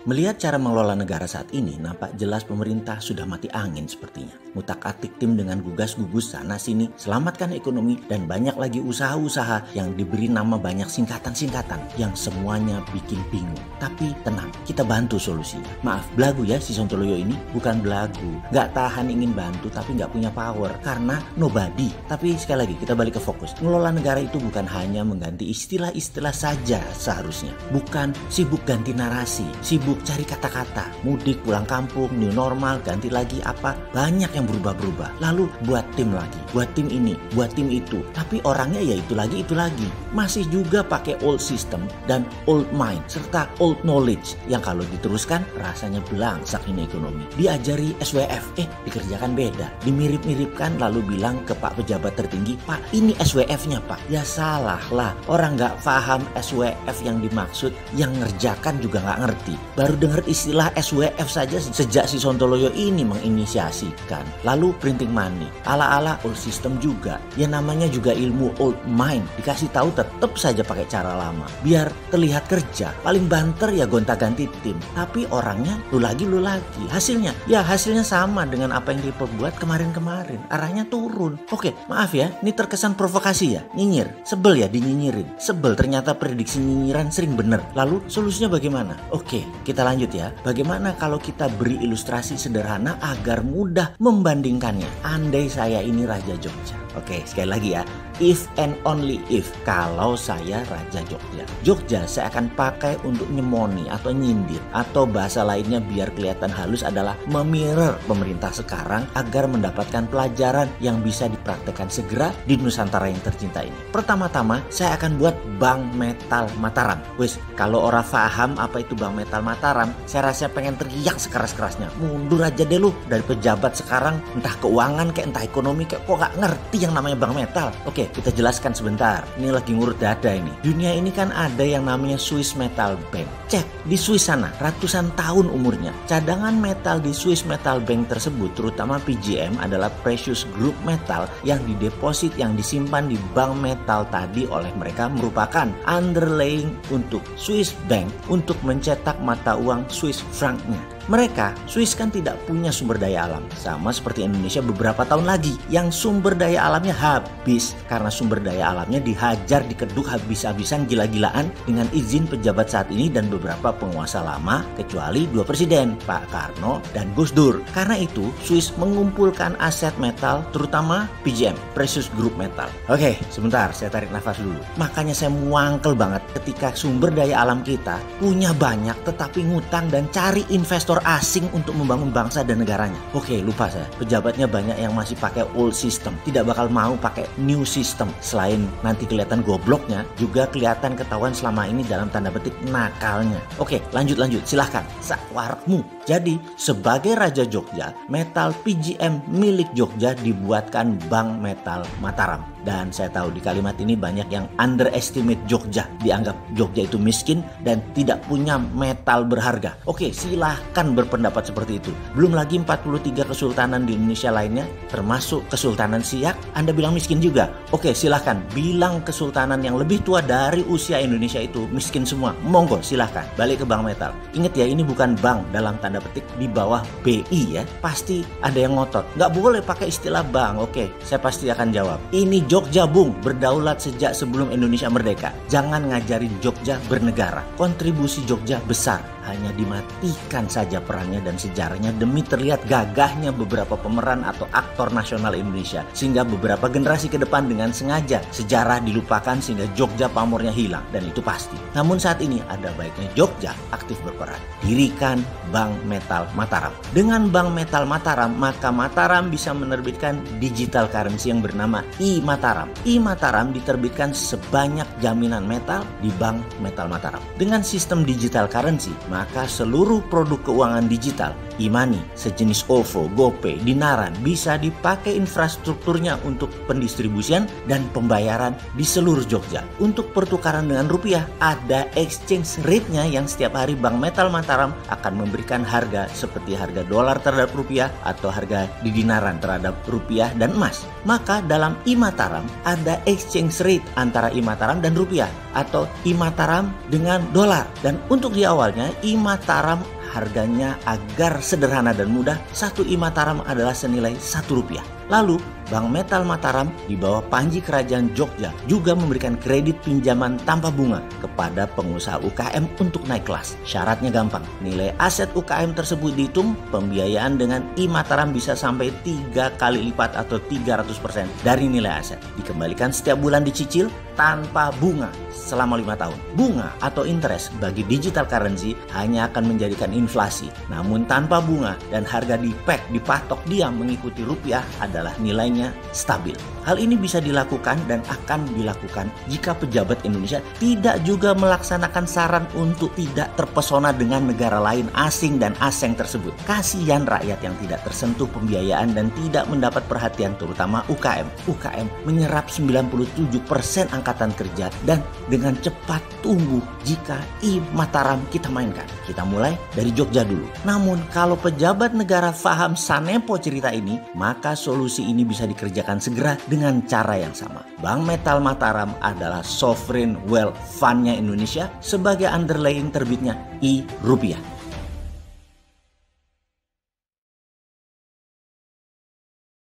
Melihat cara mengelola negara saat ini, nampak jelas pemerintah sudah mati angin sepertinya. Ngutak-atik tim dengan gugas-gugus sana-sini, selamatkan ekonomi, dan banyak lagi usaha-usaha yang diberi nama banyak singkatan-singkatan yang semuanya bikin bingung. Tapi tenang, kita bantu solusinya. Maaf, belagu ya si Sontoloyo ini, bukan belagu. Gak tahan ingin bantu tapi gak punya power, karena nobody. Tapi sekali lagi, kita balik ke fokus. Mengelola negara itu bukan hanya mengganti istilah-istilah saja seharusnya. Bukan sibuk ganti narasi, sibuk cari kata-kata, mudik, pulang kampung, new normal, ganti lagi apa, banyak yang berubah-berubah. Lalu buat tim lagi, buat tim ini, buat tim itu. Tapi orangnya ya itu lagi. Masih juga pakai old system dan old mind, serta old knowledge yang kalau diteruskan rasanya belangsak ini ekonomi. Diajari SWF, dikerjakan beda. Dimirip-miripkan lalu bilang ke Pak pejabat tertinggi, Pak ini SWF-nya Pak. Ya salah lah, orang gak paham SWF yang dimaksud, yang ngerjakan juga gak ngerti. Baru dengar istilah SWF saja sejak si Sontoloyo ini menginisiasikan. Lalu printing money, ala-ala old system juga. Ya namanya juga ilmu old mind, dikasih tahu tetap saja pakai cara lama. Biar terlihat kerja, paling banter ya gonta-ganti tim. Tapi orangnya lu lagi. Hasilnya sama dengan apa yang diperbuat kemarin-kemarin. Arahnya turun. Oke, maaf ya, ini terkesan provokasi ya, nyinyir. Sebel ya dinyinyirin. Sebel ternyata prediksi nyinyiran sering bener. Lalu solusinya bagaimana? Oke, kita lanjut ya. Bagaimana kalau kita beri ilustrasi sederhana agar mudah membandingkannya? Andai saya ini Raja Jogja. Oke, sekali lagi ya. If and only if, kalau saya Raja Jogja. Jogja saya akan pakai untuk nyemoni atau nyindir. Atau bahasa lainnya biar kelihatan halus adalah memirror pemerintah sekarang agar mendapatkan pelajaran yang bisa dipraktekkan segera di Nusantara yang tercinta ini. Pertama-tama saya akan buat Bank Metal Mataram. Wes, kalau orang paham apa itu Bank Metal Mataram, saya rasa pengen teriak sekeras-kerasnya. Mundur aja deh lu dari pejabat sekarang, entah keuangan kayak entah ekonomi kayak kok gak ngerti yang namanya Bank Metal. Oke, kita jelaskan sebentar. Ini lagi ngurut dada ini. Dunia ini kan ada yang namanya Swiss Metal Bank. Cek, di Swiss sana ratusan tahun umurnya. Cadangan metal di Swiss Metal Bank tersebut, terutama PGM, adalah precious group metal yang dideposit, yang disimpan di bank metal tadi oleh mereka, merupakan underlying untuk Swiss Bank untuk mencetak mata uang Swiss franc-nya. Mereka, Swiss kan tidak punya sumber daya alam. Sama seperti Indonesia beberapa tahun lagi, yang sumber daya alamnya habis. Karena sumber daya alamnya dihajar, dikeduk habis-habisan gila-gilaan dengan izin pejabat saat ini dan beberapa penguasa lama, kecuali dua presiden, Pak Karno dan Gus Dur. Karena itu, Swiss mengumpulkan aset metal, terutama PGM, Precious Group Metal. Oke, sebentar, saya tarik nafas dulu. Makanya saya muangkel banget ketika sumber daya alam kita punya banyak, tetapi ngutang dan cari investor asing untuk membangun bangsa dan negaranya. Oke, lupa saya. Pejabatnya banyak yang masih pakai old system, tidak bakal mau pakai new system. Selain nanti kelihatan gobloknya, juga kelihatan ketahuan selama ini dalam tanda petik nakalnya. Oke, lanjut. Silahkan. Sakwarakmu. Jadi, sebagai Raja Jogja, metal PGM milik Jogja dibuatkan Bank Metal Mataram. Dan saya tahu di kalimat ini banyak yang underestimate Jogja. Dianggap Jogja itu miskin dan tidak punya metal berharga. Oke, silahkan berpendapat seperti itu. Belum lagi 43 kesultanan di Indonesia lainnya, termasuk Kesultanan Siak, Anda bilang miskin juga. Oke, silahkan bilang kesultanan yang lebih tua dari usia Indonesia itu miskin semua. Monggo, silahkan. Balik ke Bank Metal. Ingat ya, ini bukan bank dalam tanda petik di bawah BI ya. Pasti ada yang ngotot. Nggak boleh pakai istilah bank. Oke, saya pasti akan jawab. Ini Jogja bung, berdaulat sejak sebelum Indonesia merdeka. Jangan ngajarin Jogja bernegara. Kontribusi Jogja besar, hanya dimatikan saja perannya dan sejarahnya demi terlihat gagahnya beberapa pemeran atau aktor nasional Indonesia, sehingga beberapa generasi ke depan dengan sengaja sejarah dilupakan sehingga Jogja pamornya hilang, dan itu pasti. Namun saat ini ada baiknya Jogja aktif berperan. Dirikan Bank Metal Mataram. Dengan Bank Metal Mataram, maka Mataram bisa menerbitkan digital currency yang bernama I-Mataram. I-Mataram diterbitkan sebanyak jaminan metal di Bank Metal Mataram. Dengan sistem digital currency, maka seluruh produk keuangan digital e-money sejenis OVO, GoPay, Dinaran bisa dipakai infrastrukturnya untuk pendistribusian dan pembayaran di seluruh Jogja. Untuk pertukaran dengan rupiah, ada exchange rate-nya yang setiap hari Bank Metal Mataram akan memberikan harga seperti harga dolar terhadap rupiah atau harga di Dinaran terhadap rupiah dan emas. Maka dalam iMataram ada exchange rate antara iMataram dan rupiah atau iMataram dengan dolar. Dan untuk di awalnya iMataram harganya agar sederhana dan mudah, satu iMataram adalah senilai Rp1. Lalu Bank Metal Mataram di bawah Panji Kerajaan Jogja juga memberikan kredit pinjaman tanpa bunga kepada pengusaha UKM untuk naik kelas. Syaratnya gampang, nilai aset UKM tersebut dihitung, pembiayaan dengan iMataram bisa sampai 3 kali lipat atau 300% dari nilai aset. Dikembalikan setiap bulan dicicil tanpa bunga selama 5 tahun. Bunga atau interest bagi digital currency hanya akan menjadikan inflasi. Namun tanpa bunga dan harga dipatok diam mengikuti rupiah adalah nilainya stabil. Hal ini bisa dilakukan dan akan dilakukan jika pejabat Indonesia tidak juga melaksanakan saran untuk tidak terpesona dengan negara lain asing dan asing tersebut. Kasihan rakyat yang tidak tersentuh pembiayaan dan tidak mendapat perhatian, terutama UKM. UKM menyerap 97% angkatan kerja dan dengan cepat tumbuh jika iMataram kita mainkan. Kita mulai dari Jogja dulu. Namun kalau pejabat negara paham sanepo cerita ini, maka solusi ini bisa dikerjakan segera dengan cara yang sama. Bank Metal Mataram adalah sovereign wealth fund-nya Indonesia sebagai underlying terbitnya rupiah.